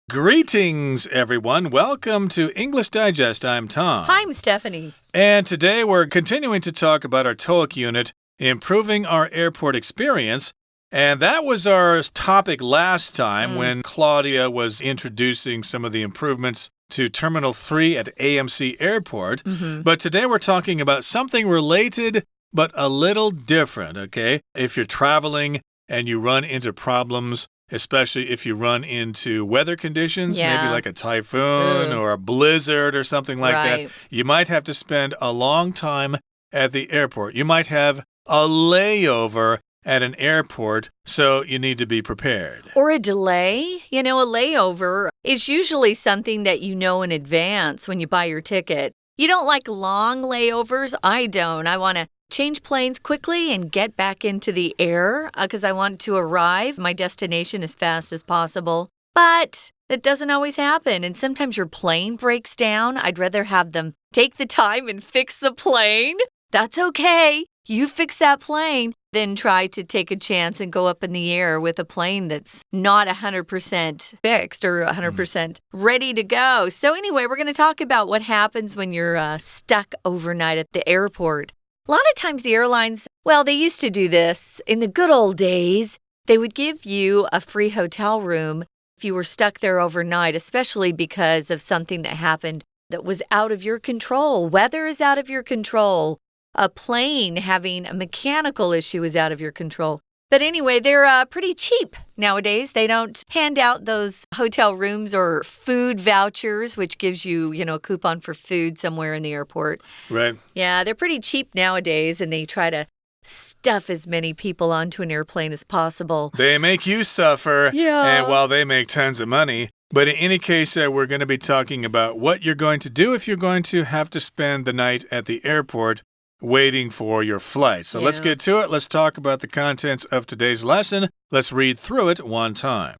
Greetings, everyone. Welcome to English Digest. I'm Tom. Hi, I'm Stephanie. And today we're continuing to talk about our TOEIC unit, Improving Our Airport Experience. And that was our topic last time when Claudia was introducing some of the improvements to Terminal 3 at AMC Airport. But today we're talking about something related but a little different, okay? If you're traveling and you run into problems, especially if you run into weather conditions, maybe like a typhoon or a blizzard or something like that, you might have to spend a long time at the airport. You might have a layover at an airport, so you need to be prepared. Or a delay. You know, a layover is usually something that you know in advance when you buy your ticket. You don't like long layovers? I don't. I want to change planes quickly and get back into the air because I want to arrive my destination as fast as possible. But that doesn't always happen, and sometimes your plane breaks down. I'd rather have them take the time and fix the plane. That's okay. You fix that plane, then try to take a chance and go up in the air with a plane that's not 100% fixed or 100% ready to go. So anyway, we're going to talk about what happens when you're stuck overnight at the airport. A lot of times the airlines, well, they used to do this. In the good old days, they would give you a free hotel room if you were stuck there overnight, especially because of something that happened that was out of your control. Weather is out of your control. A plane having a mechanical issue is out of your control. But anyway, they're pretty cheap nowadays. They don't hand out those hotel rooms or food vouchers, which gives you, a coupon for food somewhere in the airport. Right. Yeah, they're pretty cheap nowadays, and they try to stuff as many people onto an airplane as possible. They make you suffer, and while they make tons of money. But in any case, we're going to be talking about what you're going to do if you're going to have to spend the night at the airport waiting for your flight. So let's get to it. Let's talk about the contents of today's lesson. Let's read through it one time.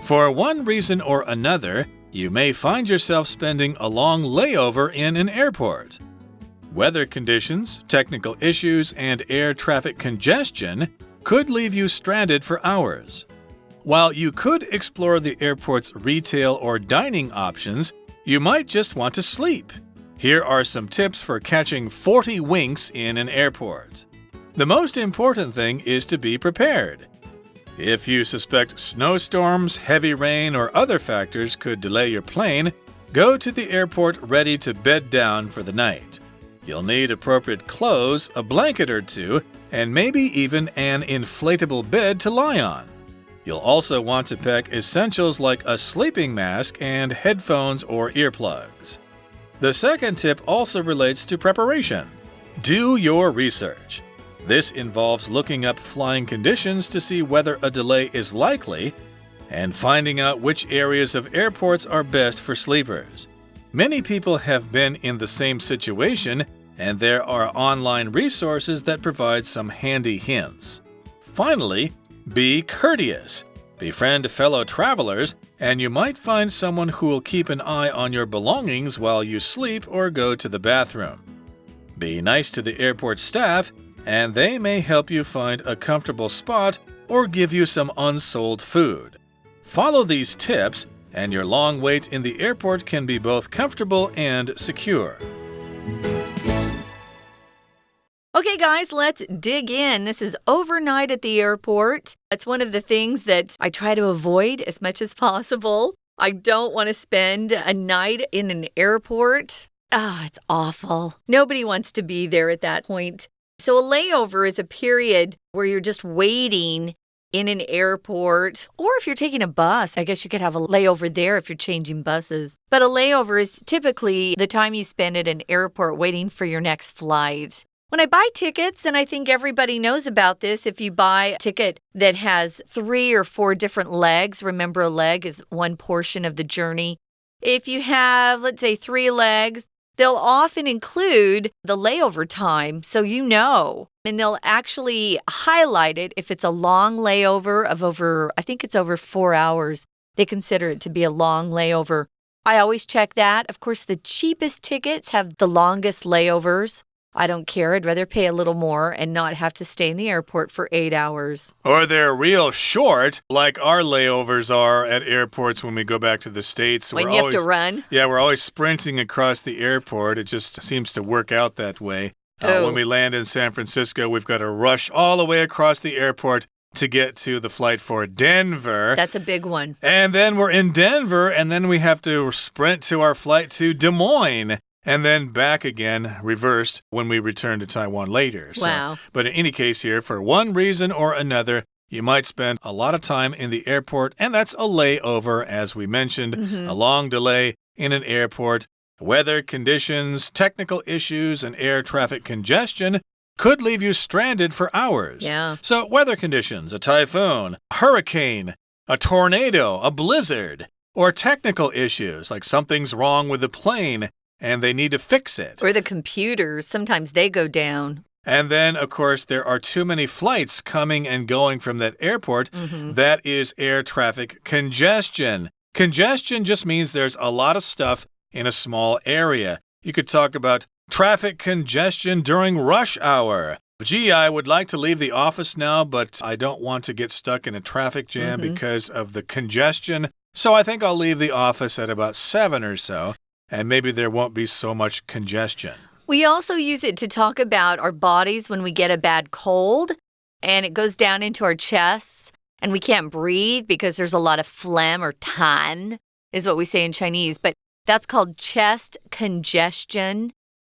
For one reason or another, you may find yourself spending a long layover in an airport. Weather conditions, technical issues, and air traffic congestion could leave you stranded for hours. While you could explore the airport's retail or dining options, you might just want to sleep. Here are some tips for catching 40 winks in an airport. The most important thing is to be prepared. If you suspect snowstorms, heavy rain, or other factors could delay your plane, go to the airport ready to bed down for the night. You'll need appropriate clothes, a blanket or two, and maybe even an inflatable bed to lie on. You'll also want to pack essentials like a sleeping mask and headphones or earplugs. The second tip also relates to preparation. Do your research. This involves looking up flying conditions to see whether a delay is likely and finding out which areas of airports are best for sleepers. Many people have been in the same situation, and there are online resources that provide some handy hints. Finally, be courteous. Befriend fellow travelers, and you might find someone who will keep an eye on your belongings while you sleep or go to the bathroom. Be nice to the airport staff, and they may help you find a comfortable spot or give you some unsold food. Follow these tips, and your long wait in the airport can be both comfortable and secure. Okay, guys, let's dig in. This is overnight at the airport. It's one of the things that I try to avoid as much as possible. I don't want to spend a night in an airport. It's awful. Nobody wants to be there at that point. So a layover is a period where you're just waiting in an airport, or if you're taking a bus, I guess you could have a layover there if you're changing buses. But a layover is typically the time you spend at an airport waiting for your next flight. When I buy tickets, and I think everybody knows about this, if you buy a ticket that has 3 or 4 different legs, remember a leg is one portion of the journey. If you have, let's say, 3 legs, they'll often include the layover time, so you know. And they'll actually highlight it if it's a long layover of I think it's over 4 hours. They consider it to be a long layover. I always check that. Of course, the cheapest tickets have the longest layovers. I don't care. I'd rather pay a little more and not have to stay in the airport for 8 hours. Or they're real short, like our layovers are at airports when we go back to the States. When you have to run? Yeah, we're always sprinting across the airport. It just seems to work out that way. When we land in San Francisco, we've got to rush all the way across the airport to get to the flight for Denver. That's a big one. And then we're in Denver, and then we have to sprint to our flight to Des Moines. And then back again, reversed, when we return to Taiwan later. Wow. But in any case here, for one reason or another, you might spend a lot of time in the airport, and that's a layover, as we mentioned, a long delay in an airport. Weather conditions, technical issues, and air traffic congestion could leave you stranded for hours. Yeah. So weather conditions, a typhoon, a hurricane, a tornado, a blizzard, or technical issues, like something's wrong with the plane, and they need to fix it. Or the computers, sometimes they go down. And then, of course, there are too many flights coming and going from that airport. That is air traffic congestion. Congestion just means there's a lot of stuff in a small area. You could talk about traffic congestion during rush hour. Gee, I would like to leave the office now, but I don't want to get stuck in a traffic jam because of the congestion. So I think I'll leave the office at about 7 or so. And maybe there won't be so much congestion. We also use it to talk about our bodies when we get a bad cold, and it goes down into our chests, and we can't breathe because there's a lot of phlegm or tan, is what we say in Chinese. But that's called chest congestion,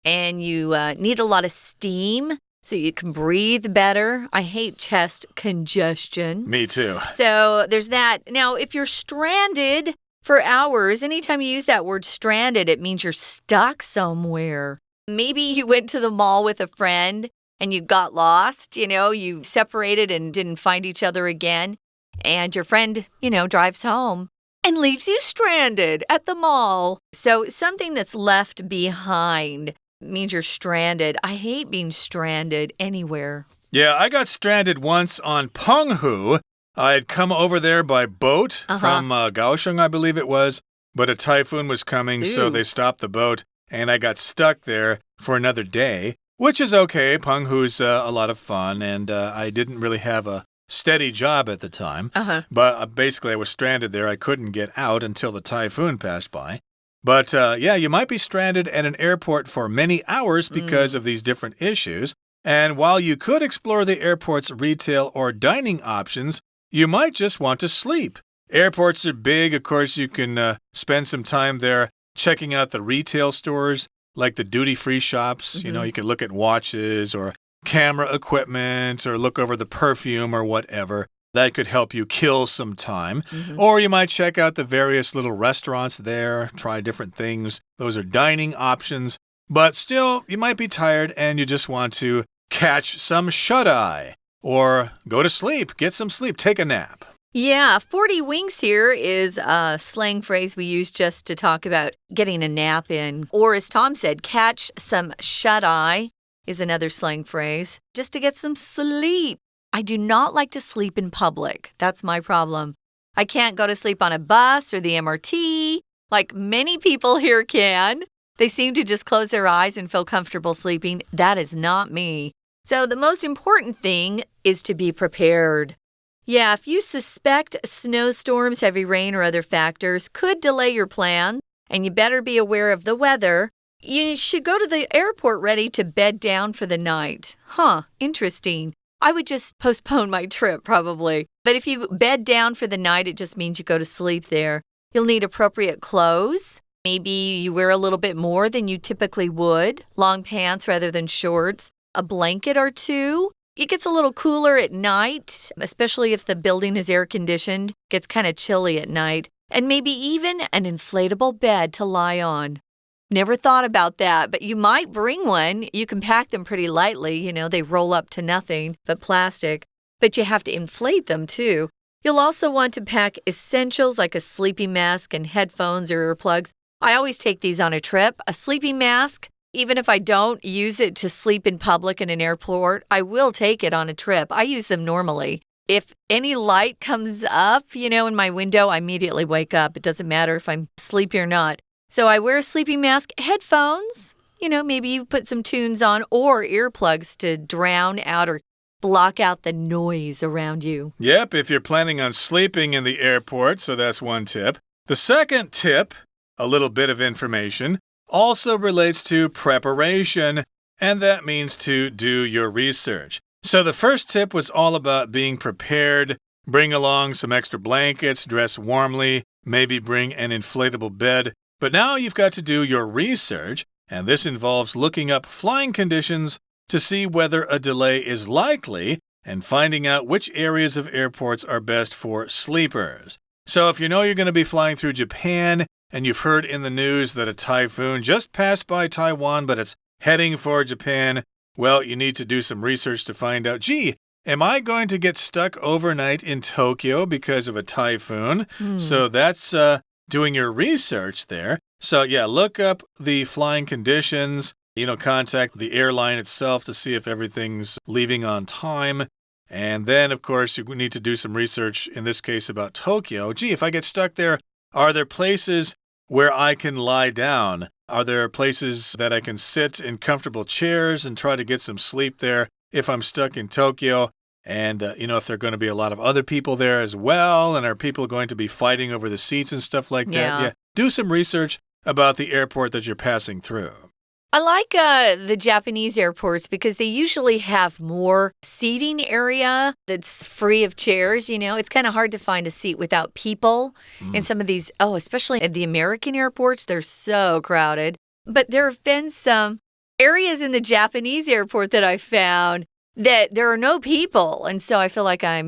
and you need a lot of steam so you can breathe better. I hate chest congestion. Me too. So there's that. Now, if you're stranded for hours, anytime you use that word stranded, it means you're stuck somewhere. Maybe you went to the mall with a friend and you got lost, you separated and didn't find each other again. And your friend, drives home and leaves you stranded at the mall. So something that's left behind means you're stranded. I hate being stranded anywhere. Yeah, I got stranded once on Penghu. I had come over there by boat from Kaohsiung, I believe it was, but a typhoon was coming, so they stopped the boat, and I got stuck there for another day, which is okay. Penghu's a lot of fun, and I didn't really have a steady job at the time, but basically I was stranded there. I couldn't get out until the typhoon passed by. But yeah, you might be stranded at an airport for many hours because of these different issues, and while you could explore the airport's retail or dining options, you might just want to sleep. Airports are big. Of course, you can spend some time there checking out the retail stores, like the duty-free shops. You can look at watches or camera equipment or look over the perfume or whatever. That could help you kill some time. Or you might check out the various little restaurants there, try different things. Those are dining options. But still, you might be tired and you just want to catch some shut-eye. Or go to sleep, get some sleep, take a nap. Yeah, 40 winks here is a slang phrase we use just to talk about getting a nap in. Or as Tom said, catch some shut-eye is another slang phrase, just to get some sleep. I do not like to sleep in public. That's my problem. I can't go to sleep on a bus or the MRT, like many people here can. They seem to just close their eyes and feel comfortable sleeping. That is not me. So the most important thing is to be prepared. Yeah, if you suspect snowstorms, heavy rain, or other factors could delay your plan, and you better be aware of the weather, you should go to the airport ready to bed down for the night. Interesting. I would just postpone my trip probably. But if you bed down for the night, it just means you go to sleep there. You'll need appropriate clothes. Maybe you wear a little bit more than you typically would, long pants rather than shorts. A blanket or two. It gets a little cooler at night, especially if the building is air-conditioned. It gets kind of chilly at night. And maybe even an inflatable bed to lie on. Never thought about that, but you might bring one. You can pack them pretty lightly. They roll up to nothing but plastic. But you have to inflate them, too. You'll also want to pack essentials like a sleeping mask and headphones or earplugs. I always take these on a trip. A sleeping mask. Even if I don't use it to sleep in public in an airport, I will take it on a trip. I use them normally. If any light comes up, in my window, I immediately wake up. It doesn't matter if I'm sleepy or not. So I wear a sleeping mask, headphones. maybe you put some tunes on or earplugs to drown out or block out the noise around you. Yep, if you're planning on sleeping in the airport, so that's one tip. The second tip, a little bit of information, also relates to preparation, and that means to do your research. So the first tip was all about being prepared. Bring along some extra blankets, dress warmly, maybe bring an inflatable bed. But now you've got to do your research, and this involves looking up flying conditions to see whether a delay is likely and finding out which areas of airports are best for sleepers. So if you know you're going to be flying through Japan and you've heard in the news that a typhoon just passed by Taiwan but it's heading for Japan, well, you need to do some research to find out, gee, am I going to get stuck overnight in Tokyo because of a typhoon? So that's doing your research there. So yeah, look up the flying conditions. Contact the airline itself to see if everything's leaving on time. And then, of course, you need to do some research, in this case, about Tokyo. Gee, if I get stuck there, are there places where I can lie down? Are there places that I can sit in comfortable chairs and try to get some sleep there if I'm stuck in Tokyo? And, if there are going to be a lot of other people there as well, and are people going to be fighting over the seats and stuff like that? Yeah. Do some research about the airport that you're passing through. I like the Japanese airports because they usually have more seating area that's free of chairs. It's kind of hard to find a seat without people in some of these, especially at the American airports, they're so crowded. But there have been some areas in the Japanese airport that I found that there are no people. And so I feel like I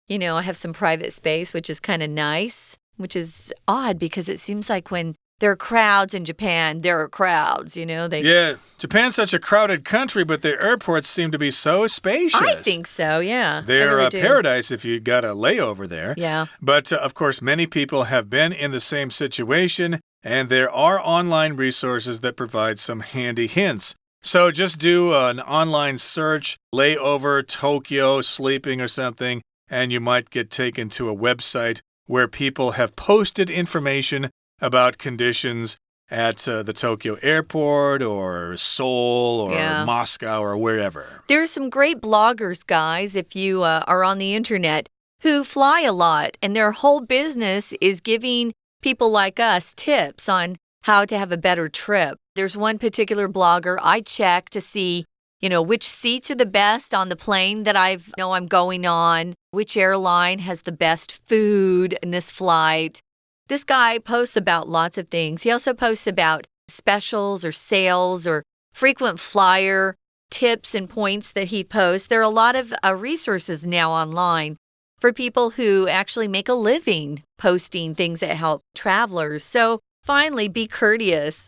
have some private space, which is kind of nice, which is odd because it seems like when there are crowds in Japan, there are crowds, Yeah, Japan's such a crowded country, but the airports seem to be so spacious. I think so, yeah. They're really a paradise if you got a layover there. Yeah. But, of course, many people have been in the same situation, and there are online resources that provide some handy hints. So just do an online search, layover, Tokyo, sleeping or something, and you might get taken to a website where people have posted information about conditions at the Tokyo airport or Seoul or Moscow or wherever. There's some great bloggers, guys, if you are on the internet, who fly a lot, and their whole business is giving people like us tips on how to have a better trip. There's one particular blogger I check to see, which seats are the best on the plane that I'm going on, which airline has the best food in this flight. This guy posts about lots of things. He also posts about specials or sales or frequent flyer tips and points that he posts. There are a lot of resources now online for people who actually make a living posting things that help travelers. So finally, be courteous.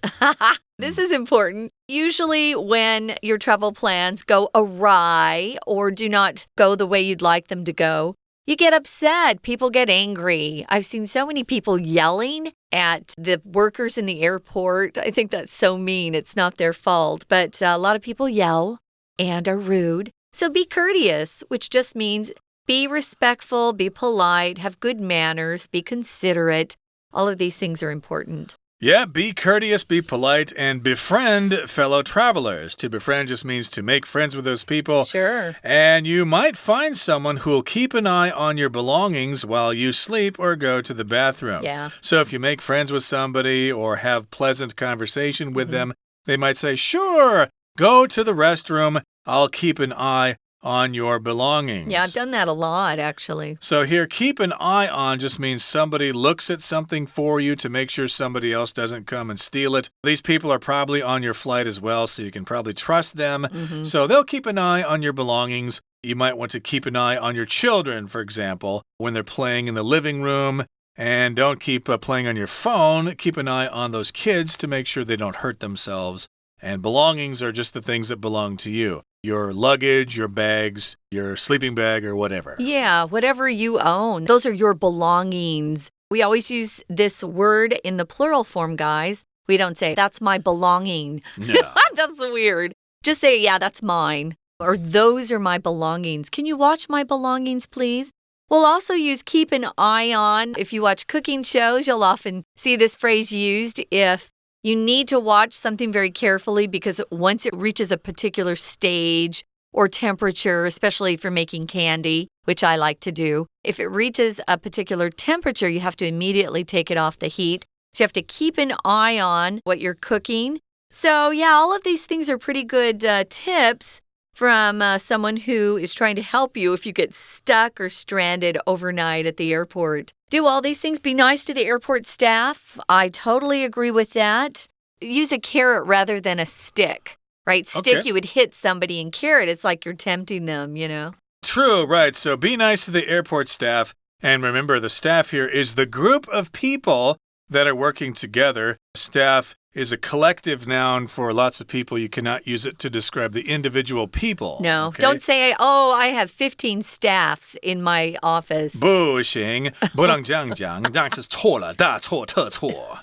This is important. Usually when your travel plans go awry or do not go the way you'd like them to go, you get upset. People get angry. I've seen so many people yelling at the workers in the airport. I think that's so mean. It's not their fault. But a lot of people yell and are rude. So be courteous, which just means be respectful, be polite, have good manners, be considerate. All of these things are important. Yeah, be courteous, be polite, and befriend fellow travelers. To befriend just means to make friends with those people. Sure. And you might find someone who'll keep an eye on your belongings while you sleep or go to the bathroom. Yeah. So if you make friends with somebody or have pleasant conversation with them, they might say, sure, go to the restroom. I'll keep an eye on your belongings. Yeah, I've done that a lot, actually. So here, keep an eye on just means somebody looks at something for you to make sure somebody else doesn't come and steal it. These people are probably on your flight as well, so you can probably trust them. So they'll keep an eye on your belongings. You might want to keep an eye on your children, for example, when they're playing in the living room. And don't keep playing on your phone. Keep an eye on those kids to make sure they don't hurt themselves. And belongings are just the things that belong to you. Your luggage, your bags, your sleeping bag, or whatever. Yeah, whatever you own. Those are your belongings. We always use this word in the plural form, guys. We don't say, that's my belonging. No. That's weird. Just say, yeah, that's mine. Or those are my belongings. Can you watch my belongings, please? We'll also use keep an eye on. If you watch cooking shows, you'll often see this phrase used if You need to watch something very carefully because once it reaches a particular stage or temperature, especially if you're making candy, which I like to do, if it reaches a particular temperature, you have to immediately take it off the heat. So you have to keep an eye on what you're cooking. So yeah, all of these things are pretty good tips from someone who is trying to help you if you get stuck or stranded overnight at the airport. Do all these things. Be nice to the airport staff. I totally agree with that. Use a carrot rather than a stick, right? Stick, you would hit somebody, and carrot, it's like you're tempting them, you know? True, right. So be nice to the airport staff. And remember, the staff here is the group of people that are working together. Staff is a collective noun for lots of people. You cannot use it to describe the individual people. No, okay? Don't say, oh, I have 15 staffs in my office. 不行，不能这样讲，这样是错了，大错特错。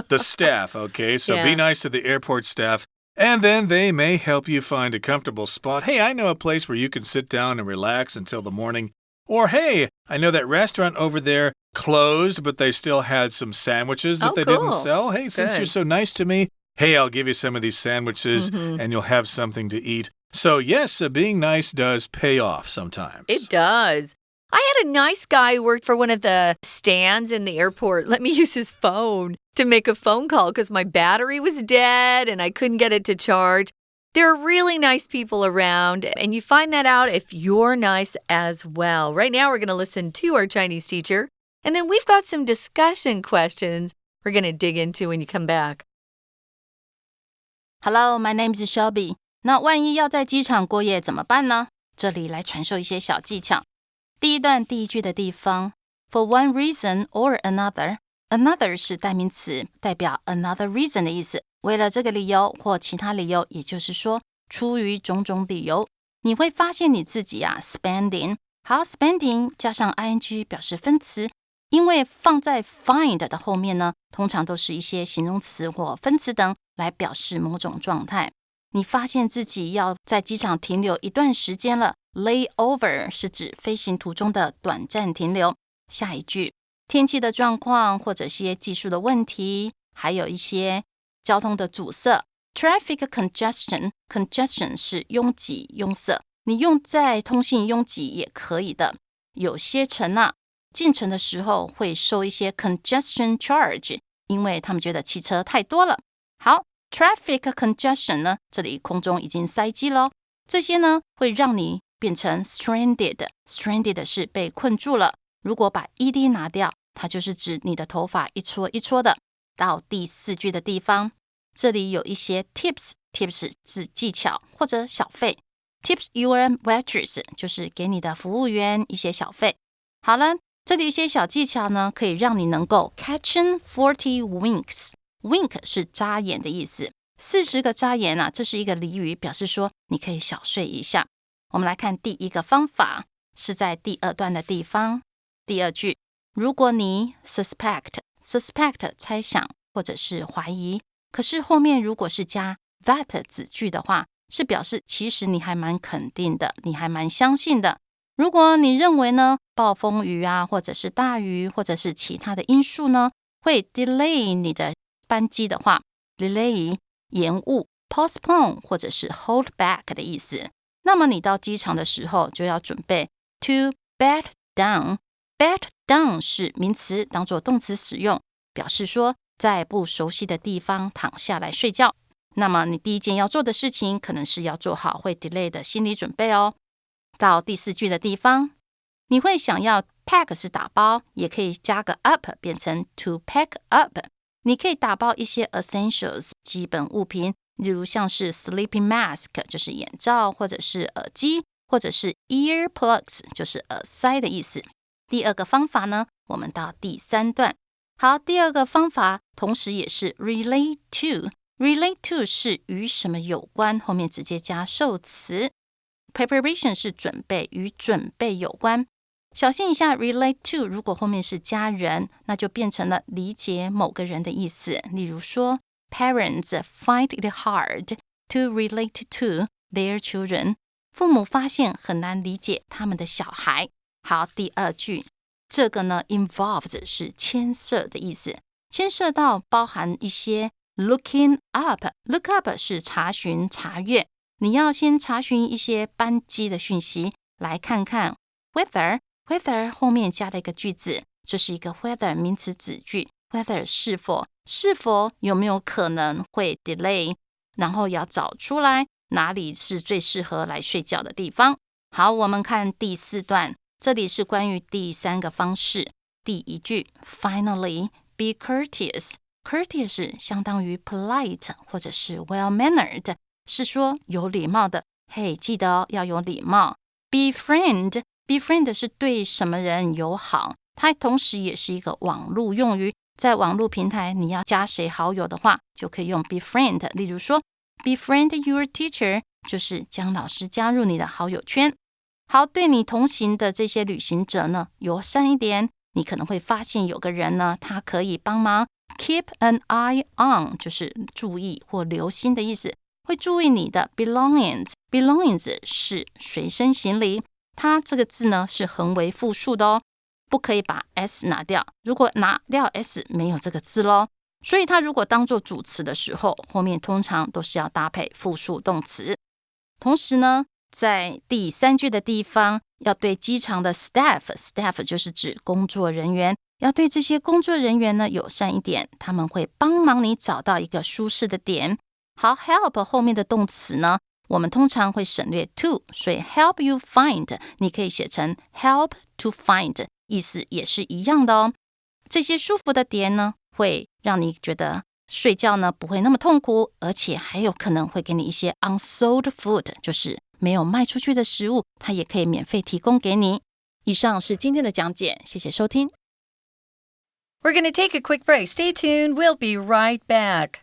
The staff, okay? So be nice to the airport staff. And then they may help you find a comfortable spot. Hey, I know a place where you can sit down and relax until the morning. Or, hey, I know that restaurant over there closed, but they still had some sandwiches that they didn't sell. Hey, since you're so nice to me, hey, I'll give you some of these sandwiches and you'll have something to eat. So, yes, being nice does pay off sometimes. It does. I had a nice guy who worked for one of the stands in the airport. Let me use his phone to make a phone call because my battery was dead and I couldn't get it to charge. There are really nice people around, and you find that out if you're nice as well. Right now, we're going to listen to our Chinese teacher, and then we've got some discussion questions we're going to dig into when you come back. Hello, my name is Shelby. 那万一要在机场过夜怎么办呢？这里来传授一些小技巧。第一段第一句的地方 For one reason or another, another 是代名词，代表 another reason 的意思。为了这个理由或其他理由，也就是说出于种种理由，你会发现你自己spending。好 spending 加上 ing 表示分词，因为放在 find 的后面呢，通常都是一些形容词或分词等来表示某种状态。你发现自己要在机场停留一段时间了， layover 是指飞行途中的短暂停留。下一句，天气的状况或者些技术的问题，还有一些交通的阻塞 Traffic congestion 是拥挤拥塞，你用在通信拥挤也可以的。有些城进城的时候会收一些 congestion charge， 因为他们觉得汽车太多了。好 Traffic congestion 呢，这里空中已经塞机了，这些呢会让你变成 stranded 是被困住了。如果把 ed 拿掉，它就是指你的头发一撮一撮的。到第四句的地方，这里有一些 tips 是技巧或者小费。 Tips your waitress 就是给你的服务员一些小费。好了，这里一些小技巧呢，可以让你能够 catching 40 winks。 Wink 是眨眼的意思，40个眨眼这是一个俚语，表示说你可以小睡一下。我们来看第一个方法，是在第二段的地方。第二句，如果你 suspect 猜想或者是怀疑，可是后面如果是加 that 子句的话，是表示其实你还蛮肯定的，你还蛮相信的。如果你认为呢，暴风雨或者是大雨或者是其他的因素呢，会 delay 你的班机的话， delay 延误 postpone 或者是 hold back 的意思，那么你到机场的时候就要准备 to bed down。Bed down 是名词，当作动词使用，表示说在不熟悉的地方躺下来睡觉。那么你第一件要做的事情，可能是要做好会 delay 的心理准备哦。到第四句的地方，你会想要 pack 是打包，也可以加个 up 变成 to pack up。你可以打包一些 essentials 基本物品，例如像是 sleeping mask 就是眼罩，或者是耳机，或者是 ear plugs 就是耳塞的意思。第二个方法呢，我们到第三段。好，第二个方法同时也是 relate to。relate to 是与什么有关，后面直接加受词。preparation 是准备，与准备有关。小心一下 relate to 如果后面是加人，那就变成了理解某个人的意思。例如说 parents find it hard to relate to their children。 父母发现很难理解他们的小孩。好，第二句，这个呢 involves 是牵涉的意思，牵涉到包含一些 looking up. Look up 是查询、查阅，你要先查询一些班机的讯息，来看看 whether 后面加了一个句子，这是一个 whether 名词子句， whether 是否有没有可能会 delay， 然后要找出来哪里是最适合来睡觉的地方。好，我们看第4段，这里是关于第3个方式。第一句 Finally, be courteous. Courteous 相当于 polite 或者是 well-mannered， 是说有礼貌的。嘿，记得要有礼貌。Befriend 是对什么人友好，它同时也是一个网络用语，在网络平台你要加谁好友的话，就可以用 befriend。例如说 befriend your teacher 就是将老师加入你的好友圈。好，对你同行的这些旅行者呢，友善一点，你可能会发现有个人呢，他可以帮忙 keep an eye on， 就是注意或留心的意思，会注意你的 belongings 是随身行李，它这个字呢是横为复数的哦，不可以把 s 拿掉，如果拿掉 s 没有这个字咯，所以它如果当作主词的时候，后面通常都是要搭配复数动词。同时呢，在第3句的地方要对机场的 staff 就是指工作人员，要对这些工作人员呢友善一点，他们会帮忙你找到一个舒适的点。好， help 后面的动词呢，我们通常会省略 to， 所以 help you find 你可以写成 help to find， 意思也是一样的哦。这些舒服的点呢，会让你觉得睡觉呢不会那么痛苦，而且还有可能会给你一些 unsold food， 就是没有卖出去的食物，它也可以免费提供给你。以上是今天的讲解，谢谢收听。We're going to take a quick break. Stay tuned. We'll be right back.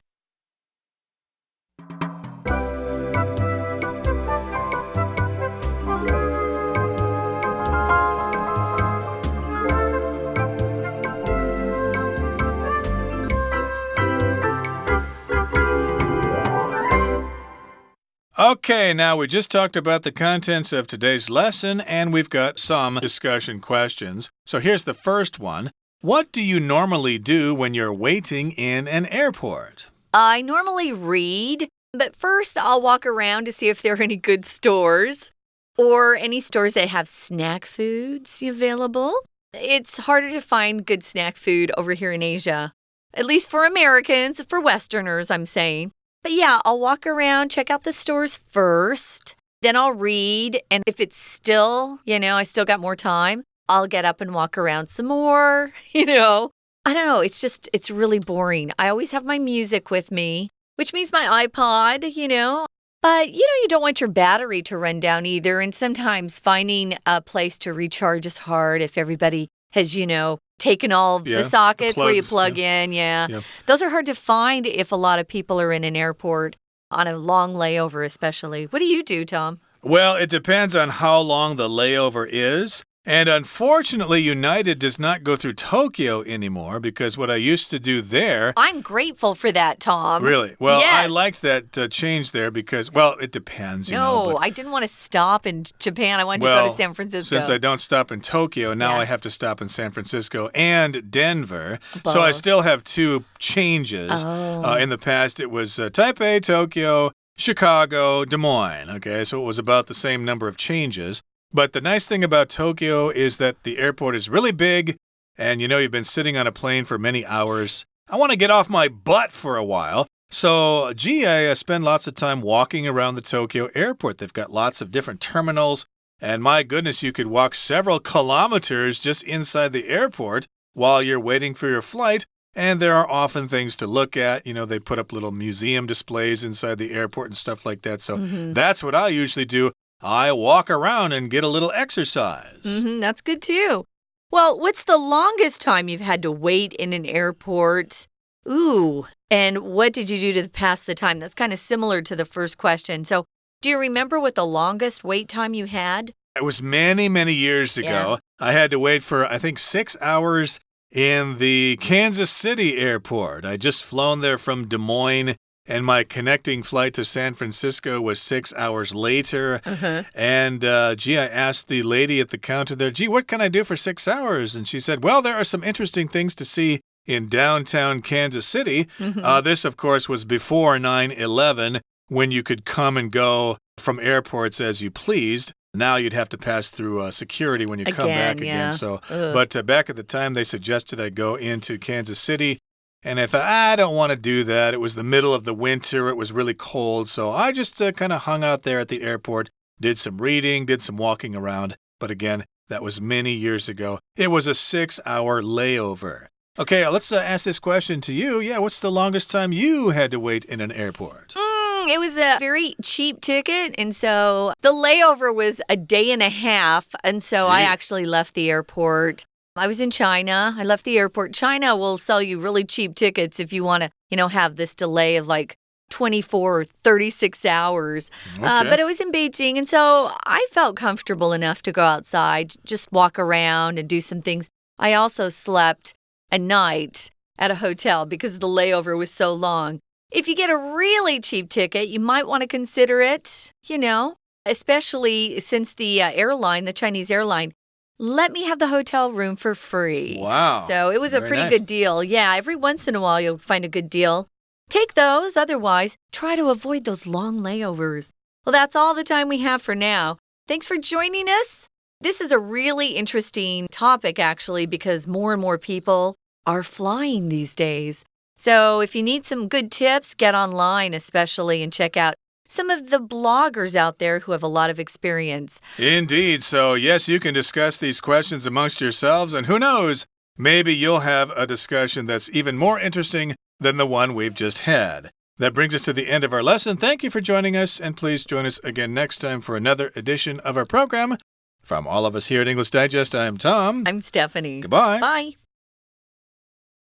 Okay, now we just talked about the contents of today's lesson, and we've got some discussion questions. So here's the first one. What do you normally do when you're waiting in an airport? I normally read, but first I'll walk around to see if there are any good stores or any stores that have snack foods available. It's harder to find good snack food over here in Asia, at least for Americans, for Westerners, I'm saying.But yeah, I'll walk around, check out the stores first, then I'll read, and if it's still, I still got more time, I'll get up and walk around some more, I don't know, it's really boring. I always have my music with me, which means my iPod, but, you don't want your battery to run down either, and sometimes finding a place to recharge is hard if everybody has, taken all of the sockets where you plug in. Those are hard to find if a lot of people are in an airport on a long layover especially. What do you do, Tom? Well, it depends on how long the layover is. And unfortunately, United does not go through Tokyo anymore because what I used to do there... I'm grateful for that, Tom. Really? Well, yes. I liked that change there because, well, it depends, No, I didn't want to stop in Japan. I wanted to go to San Francisco. Since I don't stop in Tokyo, now I have to stop in San Francisco and Denver. Both. So I still have 2 changes. In the past, it was Taipei, Tokyo, Chicago, Des Moines. Okay, so it was about the same number of changes.But the nice thing about Tokyo is that the airport is really big, and you've been sitting on a plane for many hours. I want to get off my butt for a while. So, I spend lots of time walking around the Tokyo airport. They've got lots of different terminals, and my goodness, you could walk several kilometers just inside the airport while you're waiting for your flight. And there are often things to look at. They put up little museum displays inside the airport and stuff like that. So that's what I usually do.I walk around and get a little exercise. That's good too. Well, what's the longest time you've had to wait in an airport? Ooh, and what did you do to pass the time? That's kind of similar to the first question. So, do you remember what the longest wait time you had? It was many, many years ago. I had to wait for, I think, 6 hours in the Kansas City airport. I just flown there from Des Moines.And my connecting flight to San Francisco was 6 hours later. And, I asked the lady at the counter there, what can I do for 6 hours? And she said, well, there are some interesting things to see in downtown Kansas City. This, of course, was before 9/11, when you could come and go from airports as you pleased. Now you'd have to pass through security when you come back again. But back at the time, they suggested I go into Kansas City. And I thought, I don't want to do that. It was the middle of the winter. It was really cold. So I just kind of hung out there at the airport, did some reading, did some walking around. But again, that was many years ago. It was a 6-hour layover. Okay, let's ask this question to you. Yeah, what's the longest time you had to wait in an airport? It was a very cheap ticket, and so the layover was a day and a half, and so I actually left the airport. I was in China. I left the airport. China will sell you really cheap tickets if you want to, have this delay of like 24 or 36 hours. But it was in Beijing, and so I felt comfortable enough to go outside, just walk around and do some things. I also slept a night at a hotel because the layover was so long. If you get a really cheap ticket, you might want to consider it, especially since the the Chinese airline, let me have the hotel room for free. Wow. So it was a pretty good deal. Yeah, every once in a while you'll find a good deal. Take those. Otherwise, try to avoid those long layovers. Well, that's all the time we have for now. Thanks for joining us. This is a really interesting topic, actually, because more and more people are flying these days. So if you need some good tips, get online especially and check out some of the bloggers out there who have a lot of experience. Indeed. So, yes, you can discuss these questions amongst yourselves, and who knows, maybe you'll have a discussion that's even more interesting than the one we've just had. That brings us to the end of our lesson. Thank you for joining us, and please join us again next time for another edition of our program. From all of us here at English Digest, I'm Tom. I'm Stephanie. Goodbye. Bye.